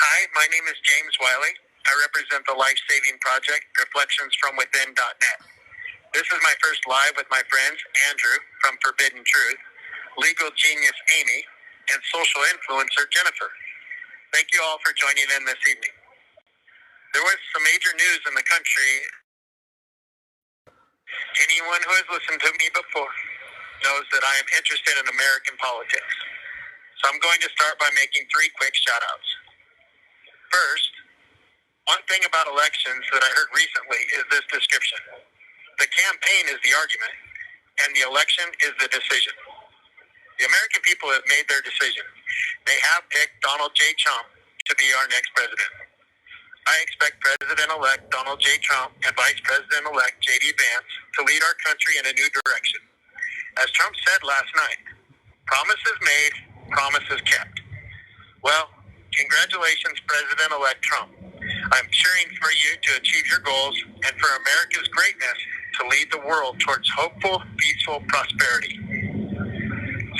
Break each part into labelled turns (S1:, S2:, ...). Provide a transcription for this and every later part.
S1: Hi, my name is James Wiley. I represent the life-saving project, reflectionsfromwithin.net. This is my first live with my friends, Andrew from Forbidden Truth, legal genius Amie, and social influencer Jennifer. Thank you all for joining in this evening. There was some major news in the country. Anyone who has listened to me before knows that I am interested in American politics. So I'm going to start by making 3 quick shout-outs. First, one thing about elections that I heard recently is this description. The campaign is the argument, and the election is the decision. The American people have made their decision. They have picked Donald J. Trump to be our next president. I expect President-elect Donald J. Trump and Vice President-elect J.D. Vance to lead our country in a new direction. As Trump said last night, promises made, promises kept. Well, congratulations, President-elect Trump. I'm cheering for you to achieve your goals and for America's greatness to lead the world towards hopeful, peaceful prosperity.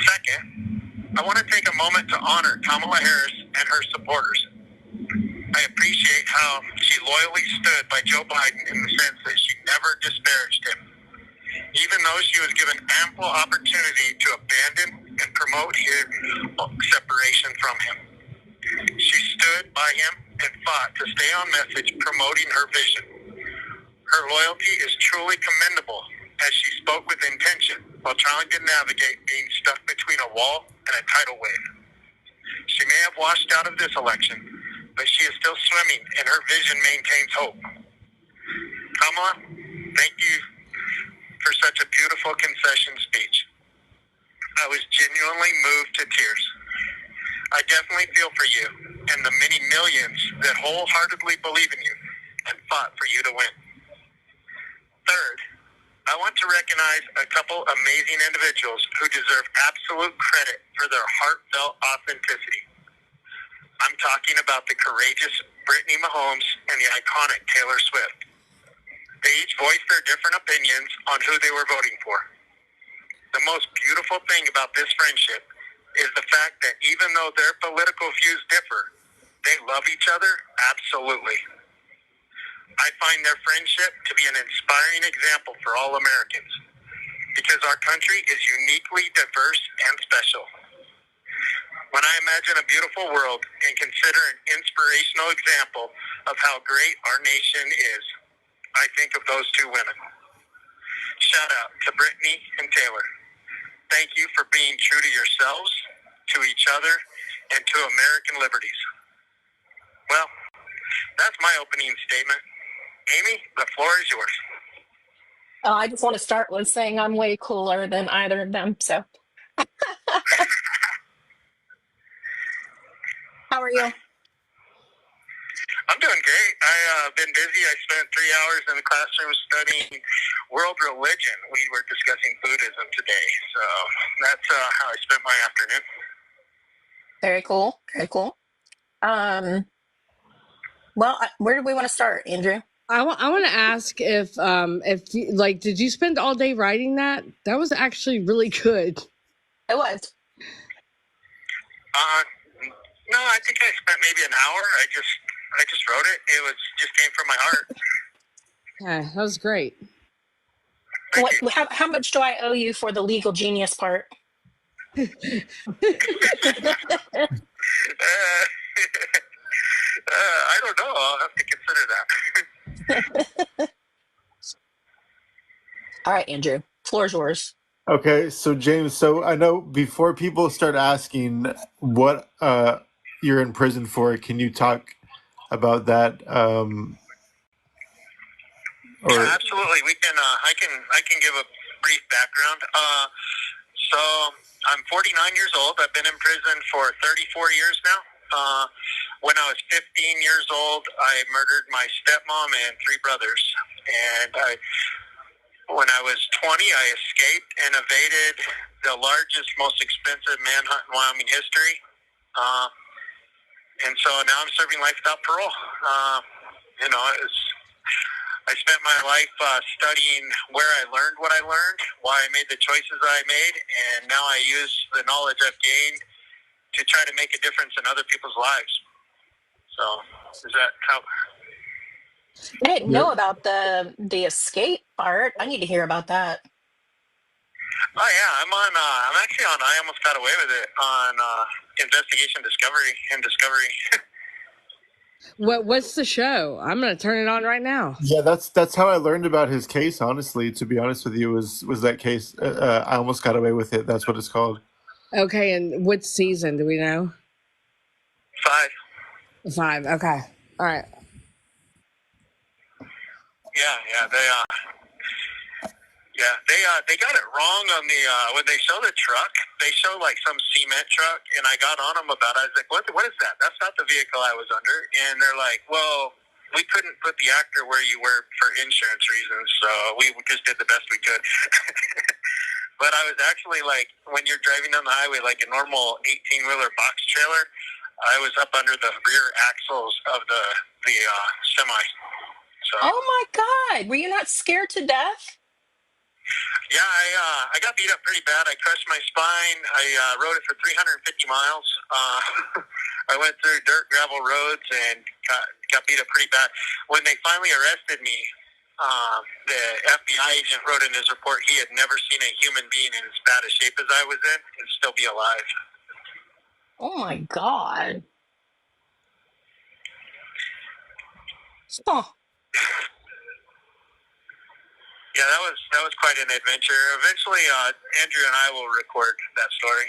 S1: Second, I want to take a moment to honor Kamala Harris and her supporters. I appreciate how she loyally stood by Joe Biden in the sense that she never disparaged him, even though she was given ample opportunity to abandon and promote his separation from him. She stood by him and fought to stay on message promoting her vision. Her loyalty is truly commendable as she spoke with intention while trying to navigate being stuck between a wall and a tidal wave. She may have washed out of this election, but she is still swimming and her vision maintains hope. Kamala, thank you for such a beautiful concession speech. I was genuinely moved to tears. I definitely feel for you and the many millions that wholeheartedly believe in you and fought for you to win. Third, I want to recognize a couple amazing individuals who deserve absolute credit for their heartfelt authenticity. I'm talking about the courageous Brittany Mahomes and the iconic Taylor Swift. They each voiced their different opinions on who they were voting for. The most beautiful thing about this friendship is the fact that even though their political views differ, they love each other absolutely. I find their friendship to be an inspiring example for all Americans because our country is uniquely diverse and special. When I imagine a beautiful world and consider an inspirational example of how great our nation is, I think of those 2 women. Shout out to Brittany and Taylor. Thank you for being true to yourselves, to each other, and to American liberties. Well, that's my opening statement. Amie, the floor is yours.
S2: I just want to start with saying I'm way cooler than either of them. So, how are you?
S1: I'm doing great. I've been busy. I spent 3 hours in the classroom studying world religion. We were discussing Buddhism today. So that's how I spent my afternoon.
S2: Very cool. Very cool. Well, where do we want to start, Andrew?
S3: I want to ask if you, like, did you spend all day writing that? That was actually really good.
S2: It was.
S1: No, I think I spent maybe an hour. I just wrote it. It was just came from my heart.
S3: Yeah, that was great.
S2: How much do I owe you for the legal genius part?
S1: I don't know. I'll have to consider that.
S2: All right, Andrew. Floor's yours.
S4: Okay, so James, I know before people start asking what you're in prison for, can you talk about that?
S1: Yeah, absolutely. We can. I can give a brief background. So I'm 49 years old. I've been in prison for 34 years now. When I was 15 years old, I murdered my stepmom and 3 brothers. And when I was 20, I escaped and evaded the largest, most expensive manhunt in Wyoming history. And so now I'm serving life without parole. I spent my life studying where I learned what I learned, why I made the choices I made, and now I use the knowledge I've gained to try to make a difference in other people's lives. So is that how?
S2: I didn't
S4: Yep.
S2: know about the escape part. I need to hear about that.
S1: Oh yeah, I'm on. I'm actually on. I almost got away with it on Investigation Discovery and Discovery.
S3: What's the show? I'm gonna turn it on right now.
S4: Yeah, that's how I learned about his case. Honestly, to be honest with you, was that case? I almost got away with it. That's what it's called.
S3: Okay, and what season do we know?
S1: 5.
S3: 5. Okay, all right.
S1: Yeah. They got it wrong on the when they show the truck. They show like some cement truck, and I got on them about it. I was like, "What is that? That's not the vehicle I was under." And they're like, "Well, we couldn't put the actor where you were for insurance reasons, so we just did the best we could." But I was actually like, when you're driving down the highway like a normal 18-wheeler box trailer, I was up under the rear axles of the semi. So
S2: Oh my God. Were you not scared to death?
S1: yeah, I got beat up pretty bad. I crushed my spine. I rode it for 350 miles. I went through dirt, gravel roads, and got beat up pretty bad. When they finally arrested me, the FBI agent wrote in his report he had never seen a human being in as bad a shape as I was in and still be alive.
S2: Oh my God. Oh,
S1: Yeah, that was quite an adventure. Eventually, Andrew and I will record that story.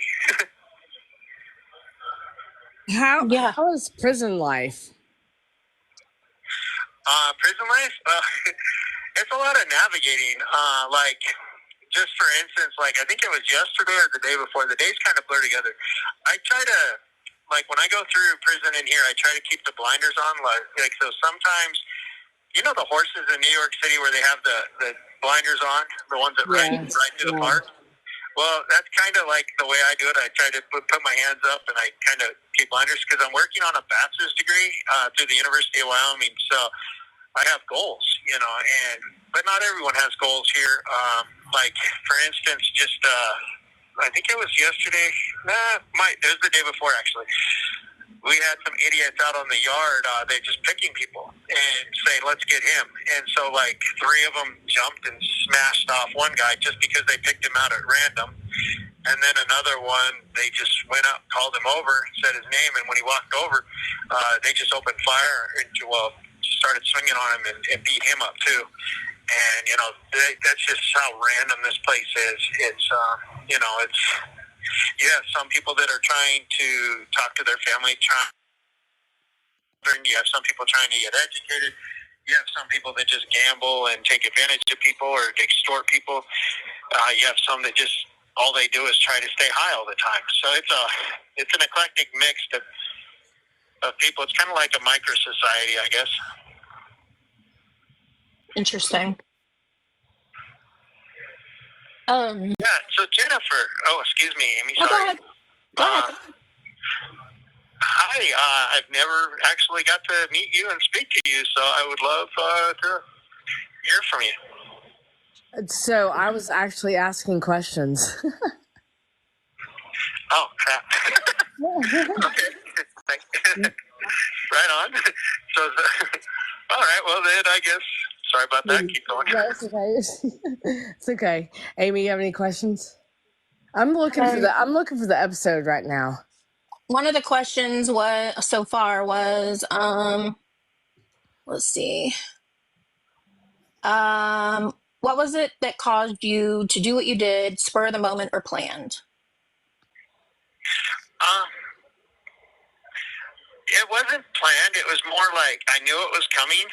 S2: yeah.
S3: How is prison life?
S1: Prison life, it's a lot of navigating. Like, just for instance, like I think it was yesterday or the day before. The days kind of blur together. I try to, like, when I go through prison in here, I try to keep the blinders on. Like so sometimes, you know, the horses in New York City where they have the blinders on, the ones that ride through the park. Well, that's kind of like the way I do it. I try to put my hands up and I kind of keep blinders because I'm working on a bachelor's degree through the University of Wyoming. So I have goals, you know, but not everyone has goals here. Like, for instance, just I think it was yesterday. It was the day before, actually. We had some idiots out on the yard. They're just picking people and saying, "Let's get him." And so, like, 3 of them jumped and smashed off one guy just because they picked him out at random. And then another one, they just went up, called him over, said his name, and when he walked over, they just opened fire and started swinging on him and beat him up too. And you know, that's just how random this place is. It's you know, it's you have some people that are trying to talk to their family, you have some people trying to get educated. You have some people that just gamble and take advantage of people or extort people. You have some that just all they do is try to stay high all the time. So it's an eclectic mix of people. It's kind of like a micro society, I guess.
S2: Interesting.
S1: Yeah. So Jennifer, excuse me, Amy.
S2: Oh,
S1: Sorry.
S2: go ahead.
S1: Hi. I've never actually got to meet you and speak to you, so I would love to hear from you.
S3: So I was actually asking questions.
S1: Oh crap. Okay. Right on. So, all right. Well, then I guess. Sorry about that. Keep going.
S3: No, it's okay. It's okay. Amy, you have any questions? I'm looking for the episode right now.
S2: One of the questions so far was let's see. What was it that caused you to do what you did, spur of the moment or planned?
S1: It wasn't planned. It was more like I knew it was coming,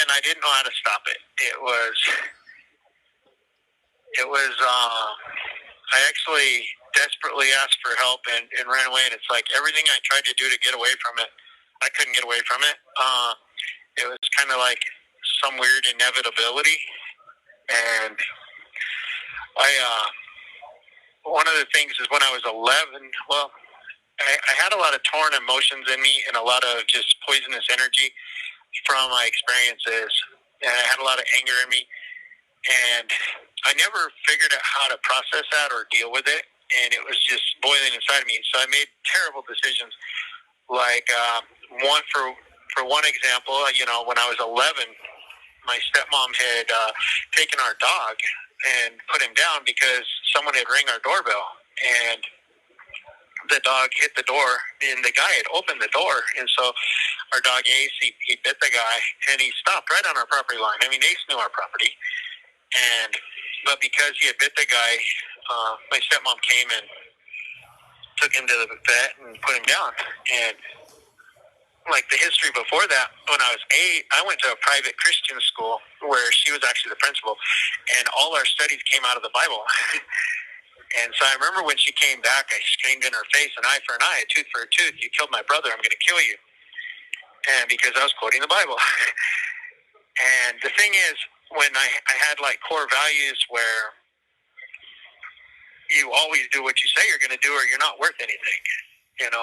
S1: and I didn't know how to stop it. It was. I actually desperately asked for help and ran away. And it's like everything I tried to do to get away from it, I couldn't get away from it. It was kind of like some weird inevitability. And one of the things is when I was 11, well, I had a lot of torn emotions in me and a lot of just poisonous energy from my experiences. And I had a lot of anger in me. And I never figured out how to process that or deal with it. And it was just boiling inside of me. So I made terrible decisions. Like for one example, when I was 11, my stepmom had taken our dog and put him down because someone had rang our doorbell, and the dog hit the door, and the guy had opened the door, and so our dog Ace, he bit the guy, and he stopped right on our property line. I mean, Ace knew our property, but because he had bit the guy, my stepmom came and took him to the vet and put him down. And like the history before that, when I was 8, I went to a private Christian school where she was actually the principal, and all our studies came out of the Bible. And so I remember when she came back, I screamed in her face, an eye for an eye, a tooth for a tooth. You killed my brother, I'm going to kill you. And because I was quoting the Bible. And the thing is, when I had like core values where you always do what you say you're going to do, or you're not worth anything. And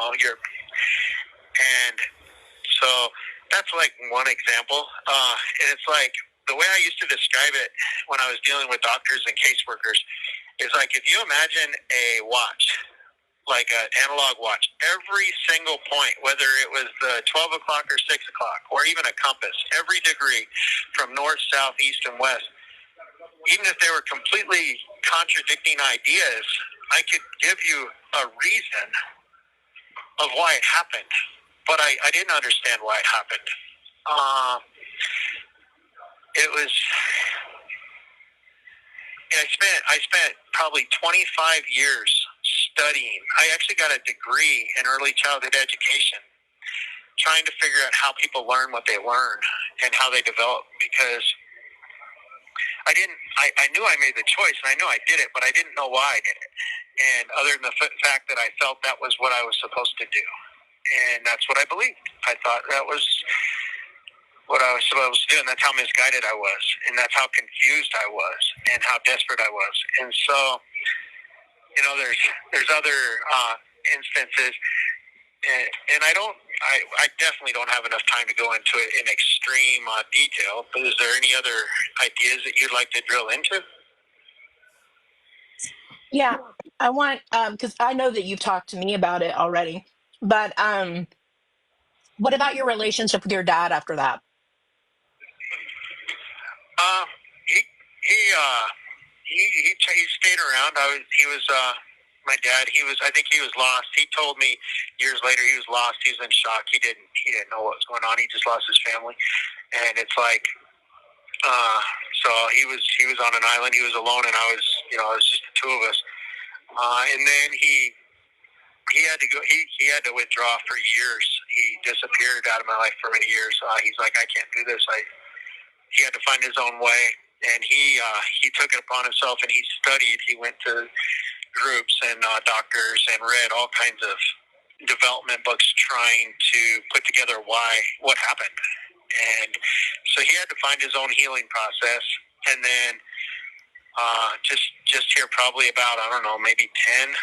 S1: so that's like one example. And it's like the way I used to describe it when I was dealing with doctors and caseworkers is like, if you imagine a watch, like an analog watch, every single point, whether it was the 12 o'clock or 6 o'clock, or even a compass, every degree from north, south, east, and west, even if they were completely contradicting ideas, I could give you a reason of why it happened, but I didn't understand why it happened. It was... I spent probably 25 years studying. I actually got a degree in early childhood education, trying to figure out how people learn what they learn and how they develop, because I knew I made the choice, and I knew I did it, but I didn't know why I did it. And other than the fact that I felt that was what I was supposed to do. And that's what I believed. I thought that was what I was supposed to do, and that's how misguided I was, and that's how confused I was, and how desperate I was. And so, there's other instances, and I definitely don't have enough time to go into it in extreme detail, but is there any other ideas that you'd like to drill into?
S2: Yeah, I want because I know that you've talked to me about it already, but what about your relationship with your dad after that?
S1: He stayed around. He was my dad. I think he was lost. He told me years later he was lost. He was in shock. He didn't know what was going on. He just lost his family, and it's like, so he was on an island. He was alone, and it was just the two of us. And then he had to go. He had to withdraw for years. He disappeared out of my life for many years. He's like, I can't do this. He had to find his own way, and he took it upon himself, and he studied. He went to groups and doctors and read all kinds of development books trying to put together what happened. And so he had to find his own healing process. And then just here probably about, I don't know, maybe 9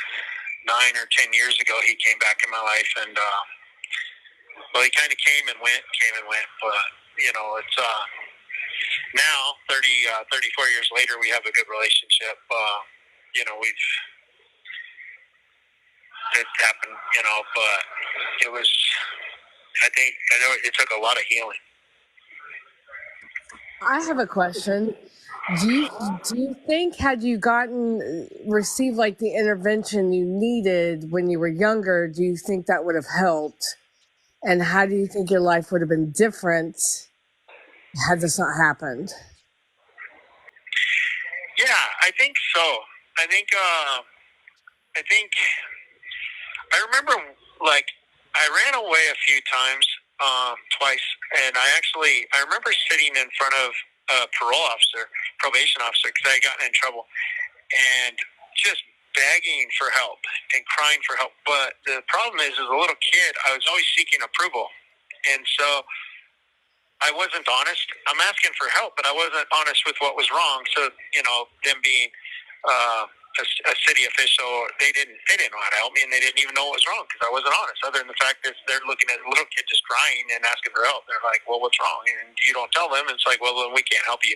S1: or 10 years ago, he came back in my life, and he kind of came and went, but it's now 34 years later, we have a good relationship. It happened, but it was, I know it took a lot of healing.
S3: I have a question. Do you think, had you received like the intervention you needed when you were younger, do you think that would have helped? And how do you think your life would have been different had this not happened?
S1: Yeah, I think so. I think I remember, like, I ran away a few times, twice, and I remember sitting in front of a probation officer, because I had gotten in trouble, and just begging for help and crying for help. But the problem is, as a little kid, I was always seeking approval, and so I wasn't honest. I'm asking for help, but I wasn't honest with what was wrong. So, them being a city official, they didn't know how to help me, and they didn't even know what was wrong because I wasn't honest. Other than the fact that they're looking at a little kid just crying and asking for help, they're like, "Well, what's wrong?" And you don't tell them. It's like, "Well, then we can't help you."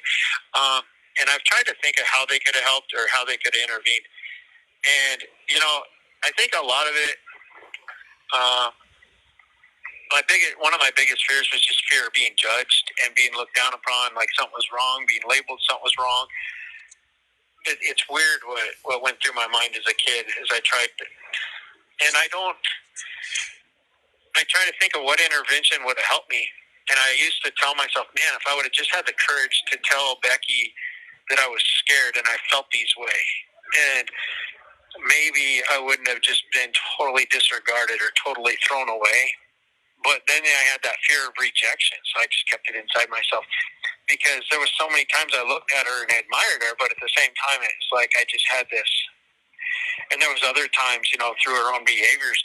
S1: And I've tried to think of how they could have helped or how they could have intervened. And I think a lot of it. one of my biggest fears was just fear of being judged and being looked down upon, like something was wrong, being labeled something was wrong. It's weird what went through my mind as a kid as I tried to, and I try to think of what intervention would have helped me. And I used to tell myself, man, if I would have just had the courage to tell Becky that I was scared and I felt these way, and maybe I wouldn't have just been totally disregarded or totally thrown away. But then I had that fear of rejection, so I just kept it inside myself. Because there was so many times I looked at her and admired her, but at the same time, it's like I just had this. And there was other times, through her own behaviors,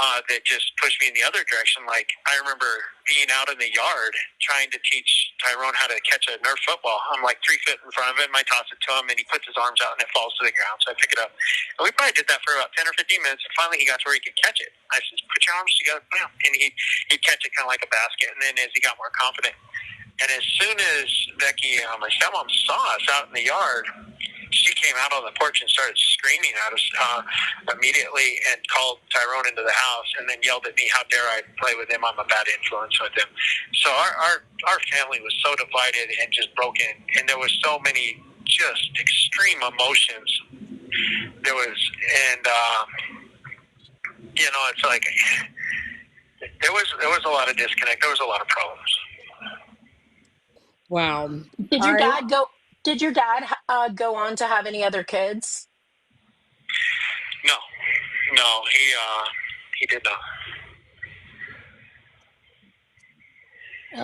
S1: that just pushed me in the other direction. Like, I remember being out in the yard trying to teach Tyrone how to catch a Nerf football. I'm like 3 feet in front of him. I toss it to him, and he puts his arms out, and it falls to the ground. So I pick it up. And we probably did that for about 10 or 15 minutes, and finally he got to where he could catch it. I said, put your arms together. Bam. And he'd catch it kind of like a basket. And then as he got more confident, and as soon as Becky, my stepmom, saw us out in the yard, she came out on the porch and started screaming at us immediately and called Tyrone into the house and then yelled at me, how dare I play with him? I'm a bad influence with him. So our family was so divided and just broken, and there was so many just extreme emotions. There was, and, it's like there was a lot of disconnect. There was a lot of problems.
S3: Wow.
S2: Did your dad go on to have any other kids?
S1: No, he did not.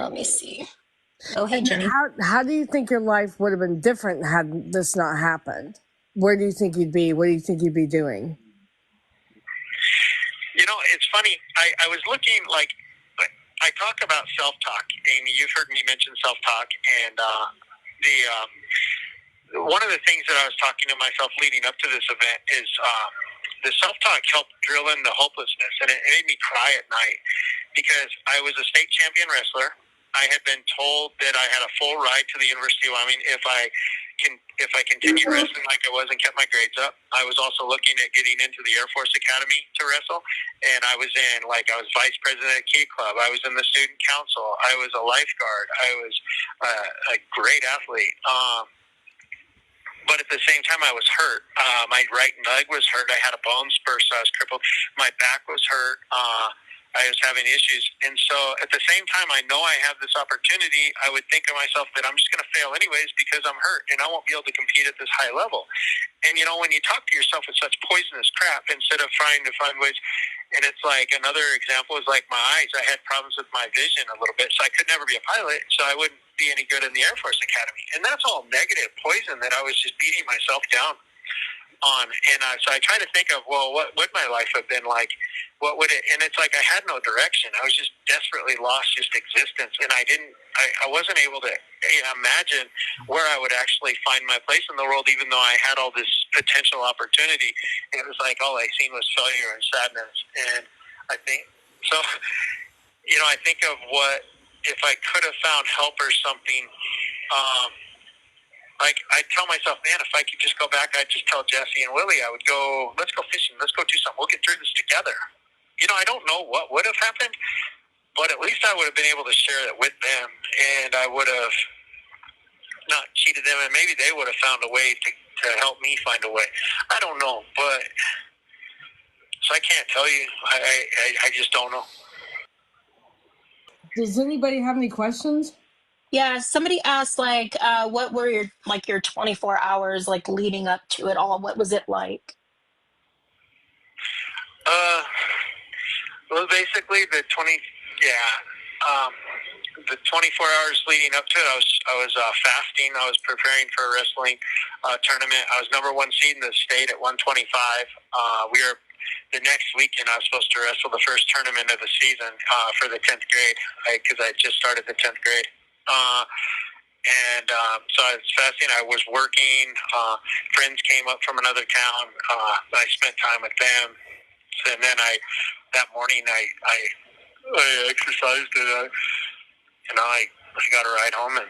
S2: Let me see. Oh, hey, Jenny.
S3: How do you think your life would have been different had this not happened? Where do you think you'd be? What do you think you'd be doing?
S1: It's funny. I was looking, like, I talk about self-talk. Amy, you've heard me mention self-talk, and one of the things that I was talking to myself leading up to this event is the self-talk helped drill in the hopelessness, and it made me cry at night because I was a state champion wrestler. I had been told that I had a full ride to the University of Wyoming if I continued wrestling like I was and kept my grades up. I was also looking at getting into the Air Force Academy to wrestle, and I was vice president of Key Club. I was in the student council. I was a lifeguard. I was a great athlete. But at the same time, I was hurt. My right leg was hurt. I had a bone spur, so I was crippled. My back was hurt. I was having issues. And so at the same time, I know I have this opportunity. I would think of myself that I'm just going to fail anyways because I'm hurt and I won't be able to compete at this high level. And, when you talk to yourself with such poisonous crap instead of trying to find ways, and it's like another example is like my eyes. I had problems with my vision a little bit, so I could never be a pilot, so I wouldn't be any good in the Air Force Academy. And that's all negative poison that I was just beating myself down on. And so I try to think of, well, what would my life have been like? What would it? And it's like I had no direction. I was just desperately lost, just existence, and I wasn't able to imagine where I would actually find my place in the world, even though I had all this potential opportunity. It was like all I seen was failure and sadness. And I think so. I think of what if I could have found help or something. Like I tell myself, man, if I could just go back, I'd just tell Jesse and Willie, I would go, let's go fishing, let's go do something. We'll get through this together. I don't know what would have happened, but at least I would have been able to share it with them, and I would have not cheated them, and maybe they would have found a way to help me find a way. I don't know, but so I can't tell you. I just don't know.
S3: Does anybody have any questions?
S2: Yeah, somebody asked, what were your 24 hours, leading up to it all? What was it like?
S1: Well, basically the 24 hours leading up to it, I was fasting. I was preparing for a wrestling tournament. I was number one seed in the state at 125. The next weekend, I was supposed to wrestle the first tournament of the season for the 10th grade because I just started the 10th grade. So I was fasting. I was working. Friends came up from another town. I spent time with them. And then that morning I exercised and I got a ride home, and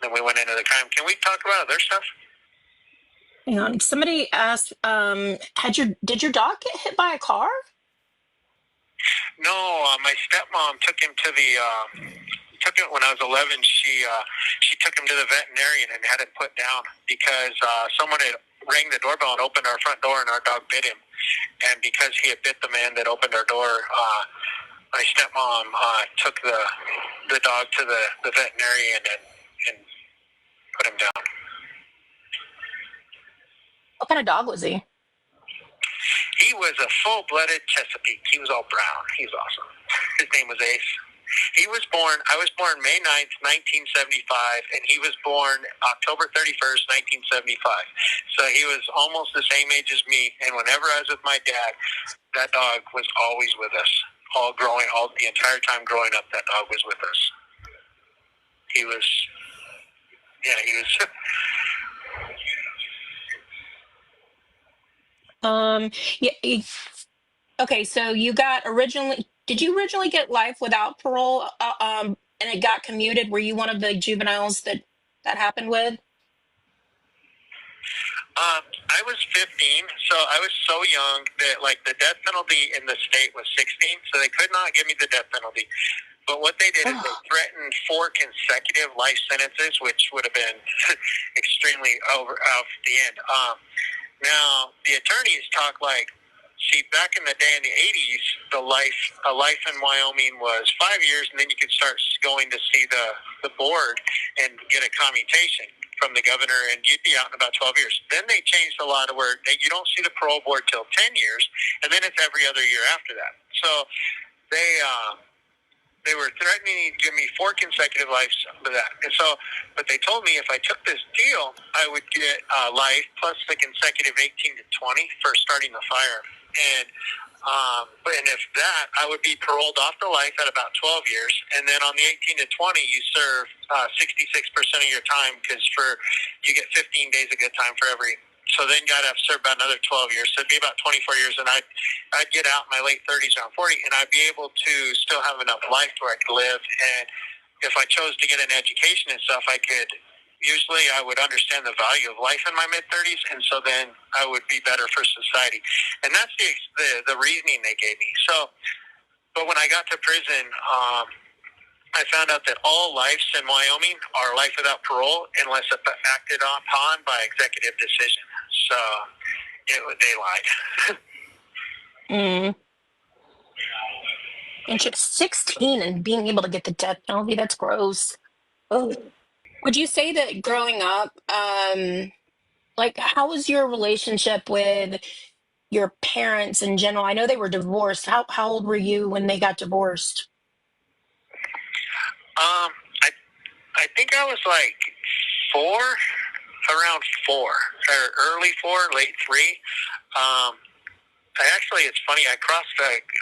S1: then we went into the camp. Can we talk about other stuff?
S2: Hang on. Somebody asked, did your dog get hit by a car?
S1: No, my stepmom took him to the. Took him when I was 11. She took him to the veterinarian and had him put down because someone had rang the doorbell and opened our front door, and our dog bit him. And because he had bit the man that opened our door, my stepmom took the dog to the veterinarian and put him down.
S2: What kind of dog was he?
S1: He was a full-blooded Chesapeake. He was all brown. He was awesome. His name was Ace. I was born May 9th, 1975, and he was born October 31st, 1975. So he was almost the same age as me, and whenever I was with my dad, that dog was always with us. The entire time growing up, that dog was with us. He was.
S2: Yeah. Okay, so did you originally get life without parole, and it got commuted? Were you one of the juveniles that happened with?
S1: I was 15, so I was so young that the death penalty in the state was 16, so they could not give me the death penalty. But what they did is they threatened 4 consecutive life sentences, which would have been extremely off the end. Now the attorneys talk back in the day in the 80s, a life in Wyoming was 5 years, and then you could start going to see the board and get a commutation from the governor, and you'd be out in about 12 years. Then they changed a lot of where you don't see the parole board till 10 years, and then it's every other year after that. So they were threatening to give me 4 consecutive lives for that. And so, but they told me if I took this deal, I would get life plus the consecutive 18 to 20 for starting the fire. And if that, I would be paroled off to life at about 12 years. And then on the 18 to 20, you serve 66% of your time because you get 15 days of good time for every. So then you got to have served about another 12 years. So it'd be about 24 years. And I'd get out in my late 30s, around 40, and I'd be able to still have enough life where I could live. And if I chose to get an education and stuff, usually I would understand the value of life in my mid-30s, and so then I would be better for society. And that's the reasoning they gave me. So, but when I got to prison, I found out that all lives in Wyoming are life without parole unless acted upon by executive decision. So they lied.
S2: And she's 16 and being able to get the death penalty, that's gross. Oh. Would you say that growing up, how was your relationship with your parents in general? I know they were divorced. How old were you when they got divorced?
S1: I think I was around 4, or early 4, late 3. It's funny. I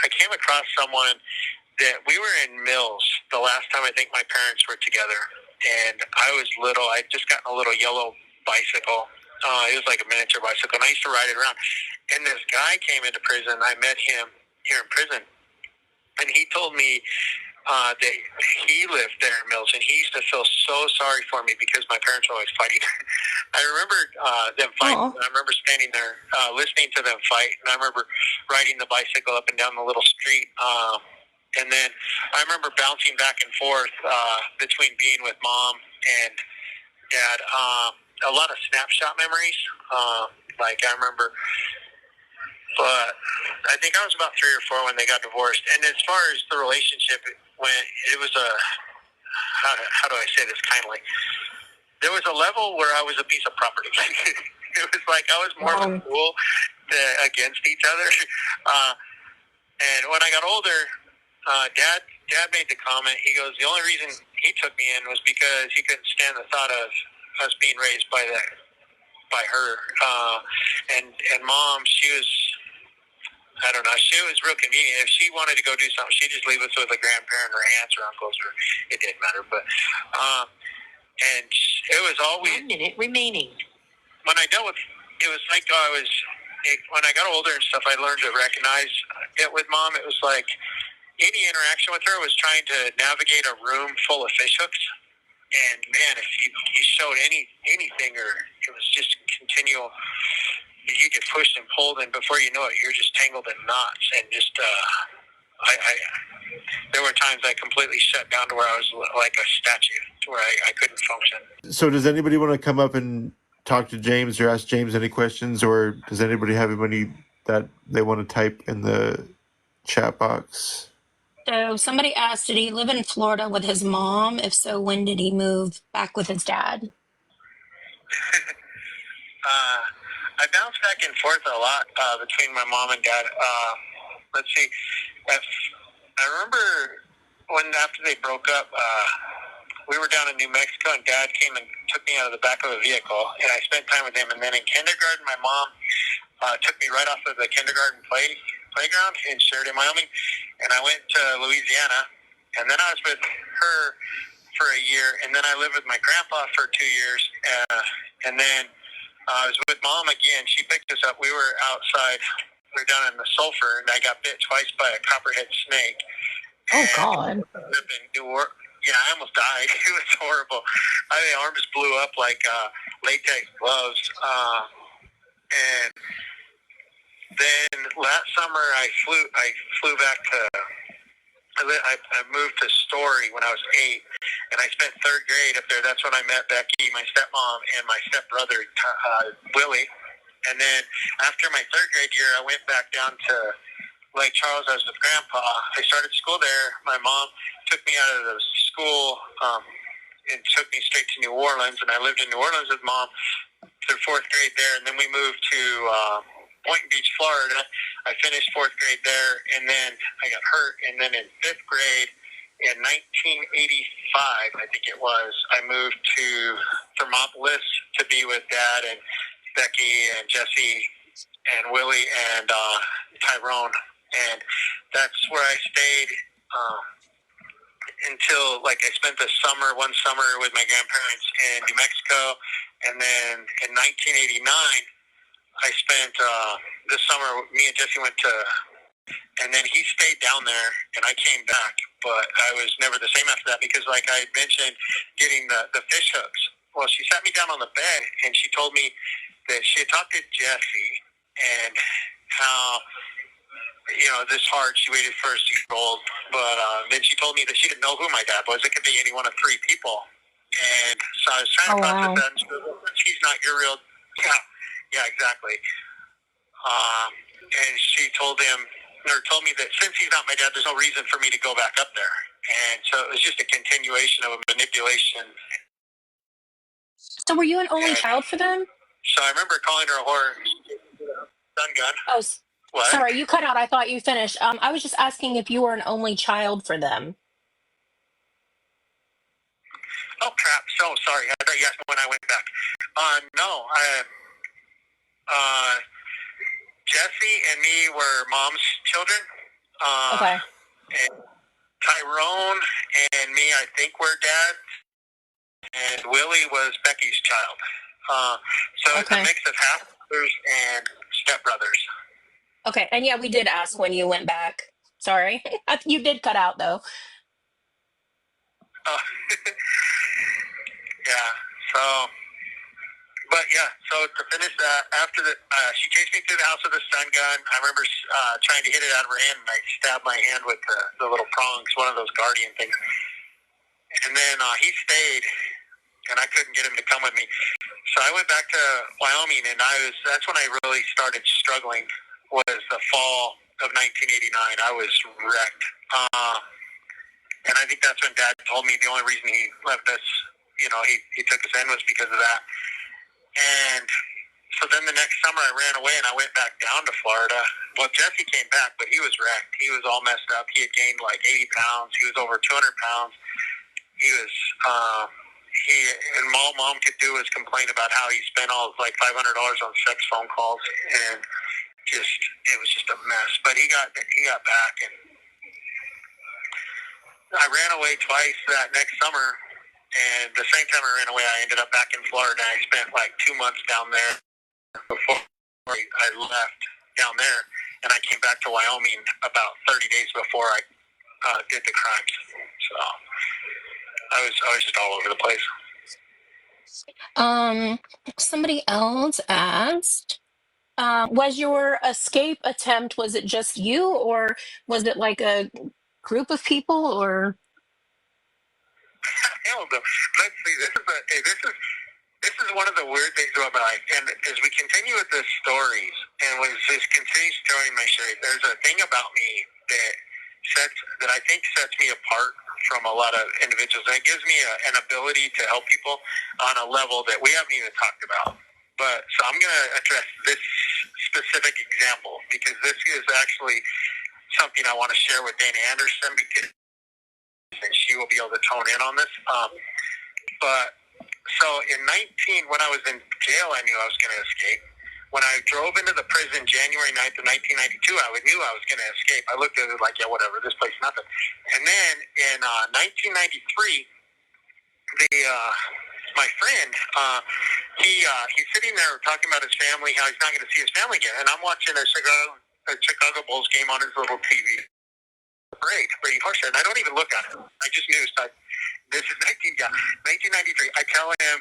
S1: came across someone that we were in Mills the last time I think my parents were together, and I was little. I'd just gotten a little yellow bicycle. It was like a miniature bicycle, and I used to ride it around. And this guy came into prison. I met him here in prison, and he told me that he lived there in Mills, and he used to feel so sorry for me because my parents were always fighting. I remember them fighting. And I remember standing there listening to them fight, and I remember riding the bicycle up and down the little street. And then I remember bouncing back and forth between being with mom and dad. A lot of snapshot memories. I remember, but I think I was about 3 or 4 when they got divorced. And as far as the relationship, it was how do I say this kindly? There was a level where I was a piece of property. It was like I was more of a fool against each other. And when I got older, Dad made the comment. He goes, the only reason he took me in was because he couldn't stand the thought of us being raised by her. And Mom, she was, I don't know, she was real convenient. If she wanted to go do something, she'd just leave us with a grandparent or aunts or uncles, or it didn't matter. But and it was always
S5: 1 minute remaining.
S1: When I dealt with, it was like when I got older and stuff, I learned to recognize it with Mom. It was like any interaction with her was trying to navigate a room full of fish hooks. And man, if you showed anything, or it was just continual, you get pushed and pulled, and before you know it, you're just tangled in knots and just I there were times I completely shut down to where I was like a statue, to where I couldn't function.
S4: So does anybody want to come up and talk to James or ask James any questions, or does anybody have any that they want to type in the chat box?
S2: So somebody asked, did he live in Florida with his mom? If so, when did he move back with his dad?
S1: I bounced back and forth a lot between my mom and dad. Let's see. I remember when after they broke up, we were down in New Mexico, and Dad came and took me out of the back of a vehicle, and I spent time with him. And then in kindergarten, my mom took me right off of the kindergarten playground in Sheridan, Wyoming, and I went to Louisiana. And then I was with her for a year, and then I lived with my grandpa for 2 years, and then I was with Mom again. She picked us up. We were outside. We were down in the sulfur, and I got bit twice by a copperhead snake.
S2: Oh, God.
S1: Yeah, I almost died. It was horrible. My arms blew up like latex gloves. And then last summer, I flew back to. I moved to Story when I was 8, and I spent 3rd grade up there. That's when I met Becky, my stepmom, and my stepbrother, Wiley. And then after my 3rd grade year, I went back down to Lake Charles. I was with Grandpa. I started school there. My mom took me out of the school and took me straight to New Orleans, and I lived in New Orleans with Mom through 4th grade there. And then we moved to Boynton Beach, Florida. I finished 4th grade there, and then I got hurt. And then in 5th grade, in 1985, I think it was, I moved to Thermopolis to be with Dad and Becky and Jesse and Willie and Tyrone. And that's where I stayed until, like, I spent one summer with my grandparents in New Mexico. And then in 1989, I spent this summer, me and Jesse went to, and then he stayed down there, and I came back. But I was never the same after that because, like I had mentioned, getting the fish hooks. Well, she sat me down on the bed, and she told me that she had talked to Jesse and how, this hard, she waited for a 6-year-old. But then she told me that she didn't know who my dad was. It could be any one of 3 people. And so I was trying to process that. And she goes, well, he's not your real... Yeah, exactly. And she told me that since he's not my dad, there's no reason for me to go back up there. And so it was just a continuation of a manipulation.
S2: So were you an only child for them?
S1: So I remember calling her a whore. Stun gun.
S2: Oh,
S1: what?
S2: Sorry, you cut out. I thought you finished. I was just asking if you were an only child for them.
S1: Oh, crap. So sorry. I thought you asked when I went back. No, Jesse and me were Mom's children.
S2: Okay.
S1: And Tyrone and me, I think, were Dad. And Willie was Becky's child. So it's a mix of half-brothers and stepbrothers.
S2: Okay. And yeah, we did ask when you went back. Sorry. You did cut out, though.
S1: Yeah. So to finish that, after she chased me through the house with a stun gun. I remember trying to hit it out of her hand, and I stabbed my hand with the little prongs, one of those guardian things. And then he stayed, and I couldn't get him to come with me. So I went back to Wyoming, and that's when I really started struggling, was the fall of 1989. I was wrecked. And I think that's when Dad told me the only reason he left us, he took us in was because of that. And so then the next summer I ran away and I went back down to Florida. Well, Jesse came back, but he was wrecked. He was all messed up. He had gained like 80 pounds. He was over 200 pounds. He was, and all Mom could do was complain about how he spent all like $500 on sex phone calls, and it was just a mess. But he got back, and I ran away twice that next summer. And the same time I ran away, I ended up back in Florida. I spent like 2 months down there before I left down there, and I came back to Wyoming about 30 days before I did the crimes. So I was just all over the place.
S2: Somebody else asked, Was your escape attempt, was it just you, or was it like a group of people, or?
S1: Hell no. Let's see. This is one of the weird things about my life. And as we continue with the stories, and as this continues telling my story, there's a thing about me that I think sets me apart from a lot of individuals. And it gives me an ability to help people on a level that we haven't even talked about. But so I'm going to address this specific example because this is actually something I want to share with Dana Anderson because she will be able to tone in on this. But so in when I was in jail, I knew I was going to escape. When I drove into the prison January 9th of 1992, I knew I was going to escape. I looked at it like, yeah, whatever, this place, nothing. And then in 1993, my friend, he's sitting there talking about his family, how he's not going to see his family again. And I'm watching a Chicago Bulls game on his little TV. Great, Brady Horseshoe. And I don't even look at it. I just knew. So this is 1993. I tell him,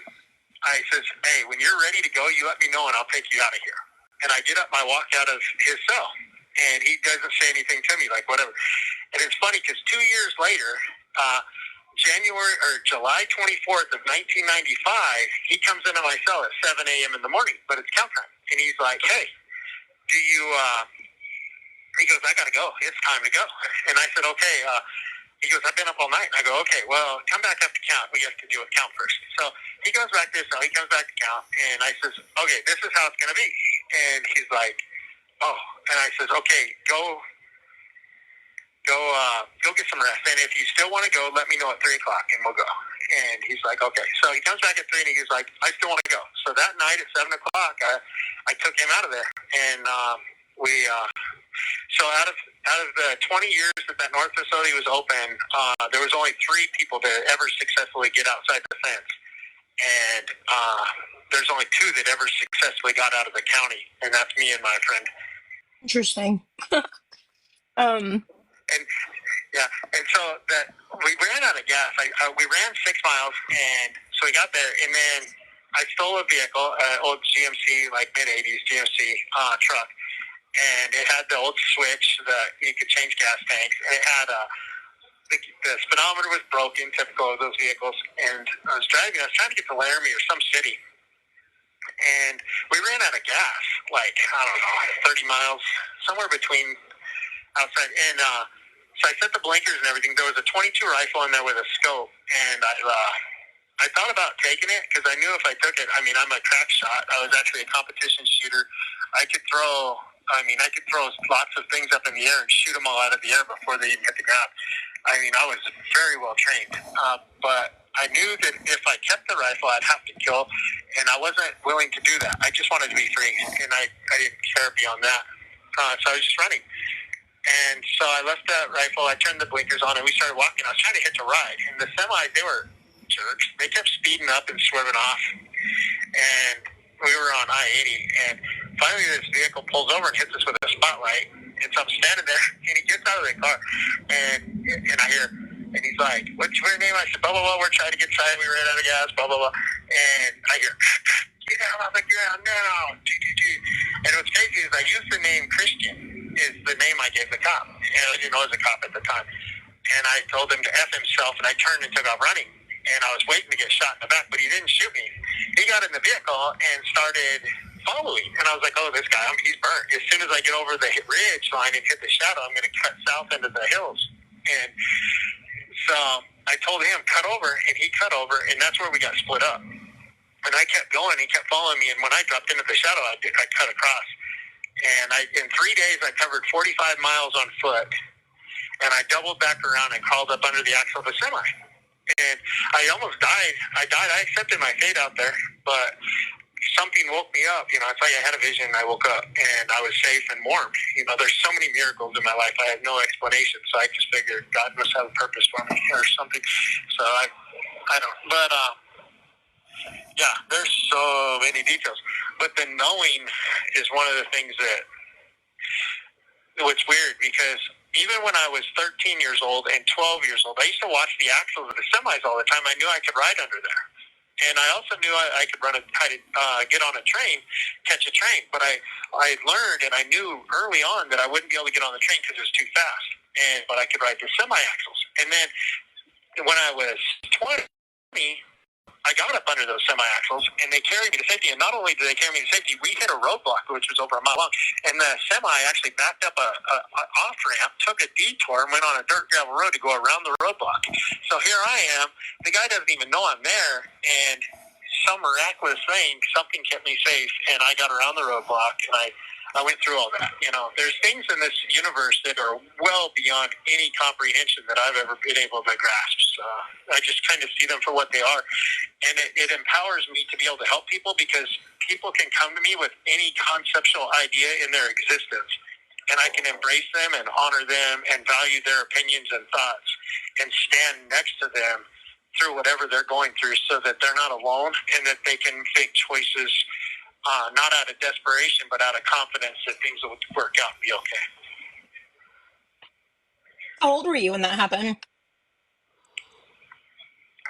S1: I says, hey, when you're ready to go, you let me know and I'll take you out of here. And I get up and I walk out of his cell. And he doesn't say anything to me, like whatever. And it's funny because 2 years later, July 24th of 1995, he comes into my cell at 7 a.m. in the morning, but it's count time. And he's like, hey, he goes, I got to go. It's time to go. And I said, okay. He goes, I've been up all night. I go, okay, well, come back up to count. We have to do a count first. So he goes back to his cell. He comes back to count. And I says, okay, this is how it's going to be. And he's like, oh. And I says, okay, go get some rest. And if you still want to go, let me know at 3 o'clock and we'll go. And he's like, okay. So he comes back at 3 and he's like, I still want to go. So that night at 7 o'clock, I took him out of there. And so out of the 20 years that North facility was open, there was only 3 people to ever successfully get outside the fence. And there's only 2 that ever successfully got out of the county. And that's me and my friend.
S2: Interesting.
S1: And yeah, and so that we ran out of gas. We ran 6 miles, and so we got there, and then I stole a vehicle, old GMC, like mid-'80s GMC truck, and it had the old switch that you could change gas tanks, and it had the speedometer was broken, typical of those vehicles, and I was trying to get to Laramie or some city, and we ran out of gas, like, I don't know, 30 miles, somewhere between outside, and so I set the blinkers and everything. There was a .22 rifle in there with a scope, and I thought about taking it because I knew if I took it, I mean, I'm a crack shot. I was actually a competition shooter. I could throw lots of things up in the air and shoot them all out of the air before they even hit the ground. I mean, I was very well trained, but I knew that if I kept the rifle, I'd have to kill, and I wasn't willing to do that. I just wanted to be free, and I didn't care beyond that. So I was just running. And so I left that rifle, I turned the blinkers on, and we started walking. I was trying to hitch a ride. And the semis, they were jerks. They kept speeding up and swerving off. And we were on I-80. And finally this vehicle pulls over and hits us with a spotlight. And so I'm standing there, and he gets out of the car. And I hear, and he's like, what's your name? I said, blah, blah, blah. We're trying to get inside. We ran out of gas, blah, blah, blah. And I hear, get out of the ground now. And what's crazy is I used the name Christian. Is the name I gave the cop. And I didn't know I was a cop at the time. And I told him to F himself, and I turned and took off running. And I was waiting to get shot in the back, but he didn't shoot me. He got in the vehicle and started following. And I was like, oh, this guy, he's burnt. As soon as I get over the ridge line and hit the shadow, I'm going to cut south into the hills. And so I told him, cut over, and he cut over, and that's where we got split up. And I kept going. He kept following me, and when I dropped into the shadow, I cut across. And in 3 days, I covered 45 miles on foot, and I doubled back around and crawled up under the axle of a semi. And I almost died. I accepted my fate out there, but something woke me up. You know, it's like I had a vision, and I woke up, and I was safe and warm. You know, there's so many miracles in my life. I have no explanation, so I just figured God must have a purpose for me or something. So I don't. But yeah, there's so many details. But the knowing is one of the things what's weird, because even when I was 13 years old and 12 years old, I used to watch the axles of the semis all the time. I knew I could ride under there. And I also knew I could get on a train, catch a train. But I learned and I knew early on that I wouldn't be able to get on the train because it was too fast. But I could ride the semi-axles. And then when I was 20, I got up under those semi-axles, and they carried me to safety. And not only did they carry me to safety, we hit a roadblock, which was over a mile long. And the semi actually backed up a off-ramp, took a detour, and went on a dirt gravel road to go around the roadblock. So here I am. The guy doesn't even know I'm there, and some miraculous thing, something kept me safe, and I got around the roadblock, and I went through all that. There's things in this universe that are well beyond any comprehension that I've ever been able to grasp. So I just kind of see them for what they are. And it empowers me to be able to help people, because people can come to me with any conceptual idea in their existence. And I can embrace them and honor them and value their opinions and thoughts and stand next to them through whatever they're going through, so that they're not alone and that they can make choices not out of desperation, but out of confidence that things will work out and be okay.
S2: How old were you when that happened?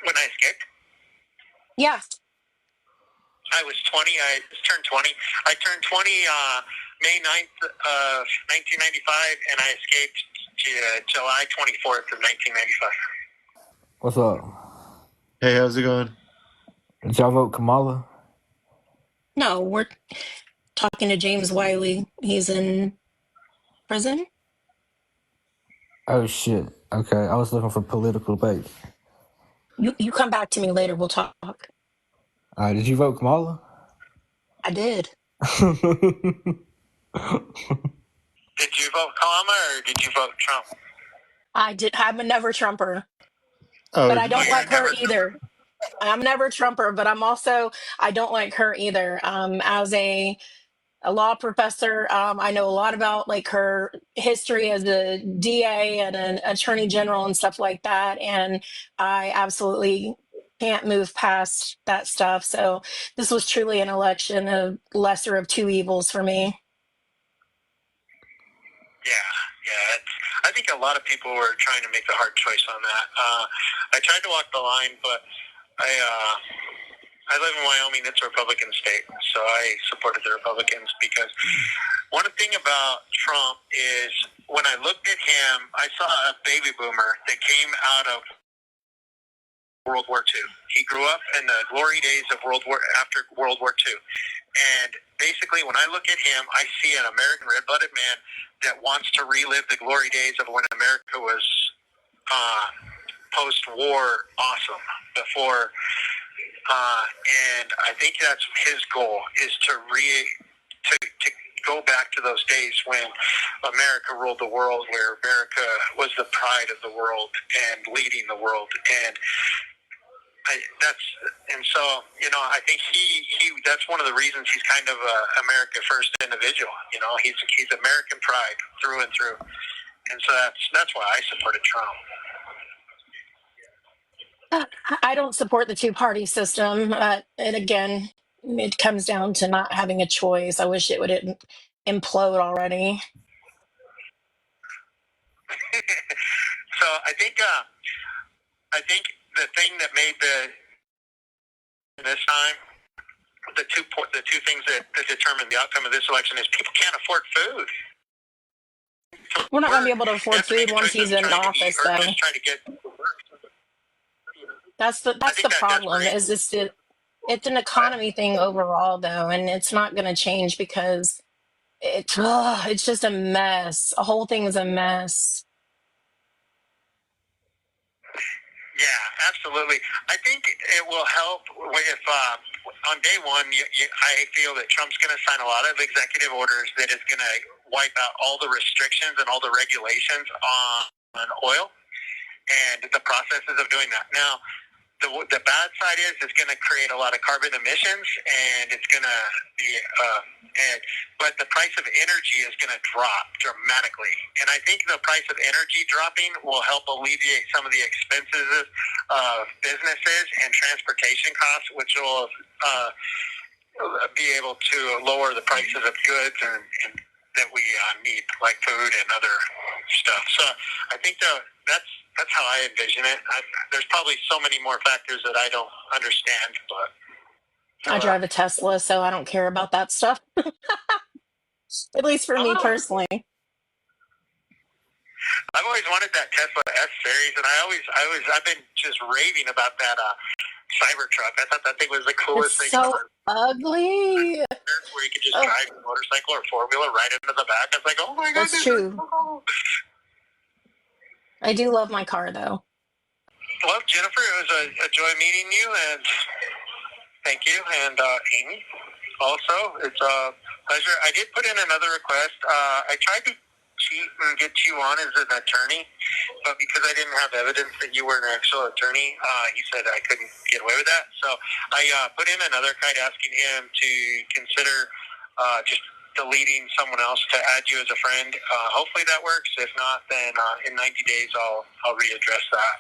S1: When I escaped,
S2: Yeah.
S1: I was 20. I just turned 20. I turned 20 May 9th of 1995, and I escaped July 24th of 1995.
S5: What's up?
S4: Hey, how's it going?
S5: Did y'all vote Kamala?
S2: No, we're talking to James Wiley. He's in prison.
S5: Oh shit. Okay, I was looking for political debate.
S2: You come back to me later. We'll talk.
S5: Did you vote Kamala?
S2: I did.
S1: Did you vote Kamala or did you vote Trump?
S2: I did. I'm a never Trumper,
S4: Oh,
S2: but I don't
S1: you're
S2: like her
S1: never
S2: either. I'm never Trumper, but I don't like her either. As a law professor, I know a lot about like her history as a DA and an attorney general and stuff like that. And I absolutely can't move past that stuff. So this was truly an election of lesser of two evils for me.
S1: Yeah. I think a lot of people were trying to make the hard choice on that. I tried to walk the line, but I live in Wyoming. It's a Republican state, so I supported the Republicans, because one thing about Trump is when I looked at him, I saw a baby boomer that came out of World War II. He grew up in the glory days of after World War II. And basically, when I look at him, I see an American red-blooded man that wants to relive the glory days of when America was post-war awesome, before. And I think that's his goal, is to go back to those days when America ruled the world, where America was the pride of the world and leading the world. And so I think that's one of the reasons he's kind of a America first individual. He's American pride through and through, and so that's why I supported Trump.
S2: I don't support the two-party system. And again, it comes down to not having a choice. I wish it would implode already.
S1: So I think the thing that made this time the two things that determine the outcome of this election is people can't afford food.
S2: We're not going to be able to afford food once he's in office, though. That's the problem. Is this it's an economy thing overall, though, and it's not going to change because it's just a mess. The whole thing is a mess.
S1: Yeah, absolutely. I think it will help if on day one, I feel that Trump's going to sign a lot of executive orders that is going to wipe out all the restrictions and all the regulations on oil and the processes of doing that. Now, the bad side is it's going to create a lot of carbon emissions, and it's going to be but the price of energy is going to drop dramatically. And I think the price of energy dropping will help alleviate some of the expenses of businesses and transportation costs, which will be able to lower the prices of goods and that we need, like food and other stuff. So I think that's That's how I envision it. There's probably so many more factors that I don't understand, but
S2: I drive a Tesla, so I don't care about that stuff. At least for me personally.
S1: I've always wanted that Tesla S series, and I've been just raving about that Cybertruck. I thought that thing was the coolest thing
S2: so
S1: ever.
S2: ugly.
S1: Where you could just drive a motorcycle or four-wheeler right into the back. I was like, oh my god,
S2: that's true. I do love my car, though.
S1: Well, Jennifer, it was a joy meeting you, and thank you. And Amy, also, it's a pleasure. I did put in another request. I tried to cheat and get you on as an attorney, but because I didn't have evidence that you were an actual attorney, he said I couldn't get away with that. So I put in another kite asking him to consider just deleting someone else to add you as a friend. Hopefully that works. If not, then in 90 days I'll readdress that.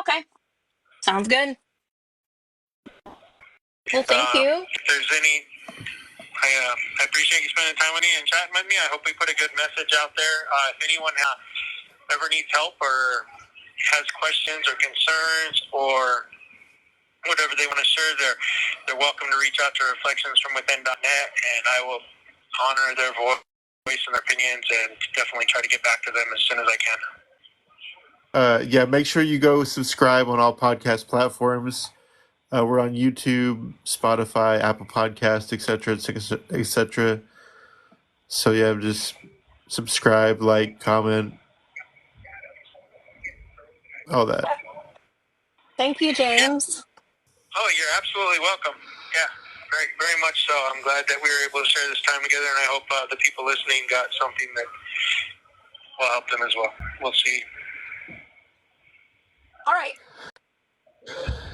S2: Okay. Sounds good. Well, thank you.
S1: If there's any, I appreciate you spending time with me and chatting with me. I hope we put a good message out there. If anyone ever needs help or has questions or concerns or whatever they want to share, they're welcome to reach out to reflectionsfromwithin.net, and I will honor their voice and their opinions and definitely try to get back to them as soon as I can.
S4: Yeah, make sure you go subscribe on all podcast platforms. We're on YouTube, Spotify, Apple Podcasts, etc., etc. So yeah, just subscribe, like, comment, all that.
S2: Thank you, James.
S1: Oh, you're absolutely welcome. Yeah, very, very much so. I'm glad that we were able to share this time together, and I hope the people listening got something that will help them as well. We'll see.
S2: All right.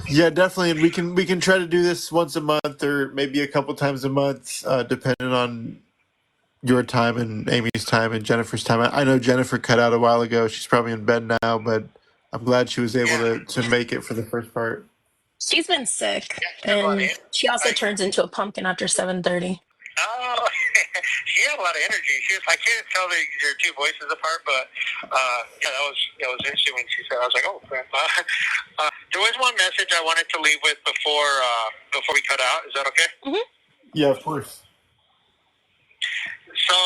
S4: Yeah, definitely, and we can try to do this once a month or maybe a couple times a month, depending on your time and Amy's time and Jennifer's time. I know Jennifer cut out a while ago. She's probably in bed now, but I'm glad she was able to make it for the first part.
S2: She's been sick, and she also turns into a pumpkin after 7:30.
S1: Oh, she had a lot of energy. I can't tell your two voices apart, but yeah, that was interesting when she said. I was like, oh crap. There was one message I wanted to leave with before we cut out. Is that okay?
S2: Mm-hmm.
S4: Yeah, of course.
S1: So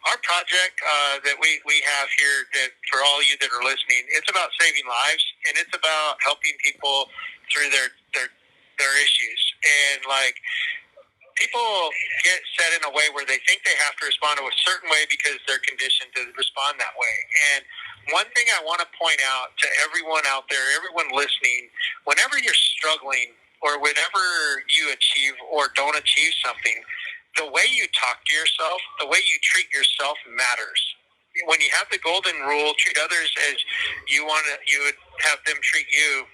S1: our project that we have here, that for all you that are listening, it's about saving lives, and it's about helping people through their issues. And like, people get set in a way where they think they have to respond to a certain way because they're conditioned to respond that way. And one thing I want to point out to everyone out there, everyone listening, whenever you're struggling or whenever you achieve or don't achieve something, the way you talk to yourself, the way you treat yourself matters. When you have the golden rule, treat others as you would have them treat you.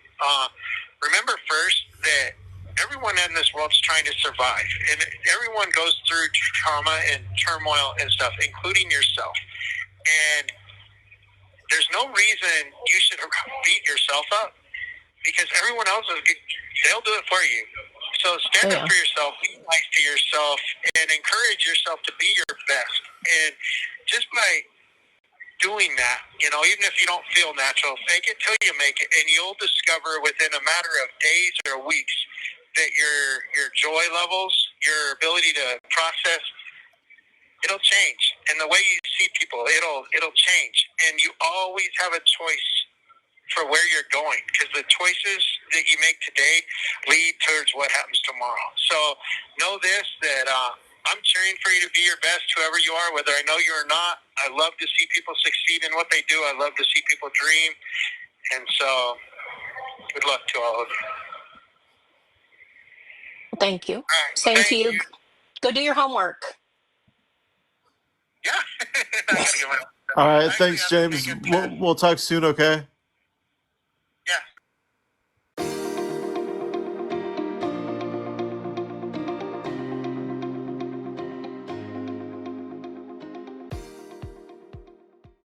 S1: Remember first that everyone in this world is trying to survive, and everyone goes through trauma and turmoil and stuff, including yourself. And there's no reason you should beat yourself up, because everyone else they'll do it for you. So stand up for yourself, be nice to yourself, and encourage yourself to be your best. And just by doing that, even if you don't feel natural, fake it till you make it, and you'll discover within a matter of days or weeks that your joy levels, your ability to process, it'll change. And the way you see people, it'll change. And you always have a choice for where you're going, because the choices that you make today lead towards what happens tomorrow. So know this, that I'm cheering for you to be your best, whoever you are, whether I know you or not. I love to see people succeed in what they do. I love to see people dream. And so good luck to all of you.
S2: Thank you.
S1: Right,
S2: Same to you. Go do your homework.
S1: Yeah.
S4: All right, thanks, James. We'll talk soon, okay?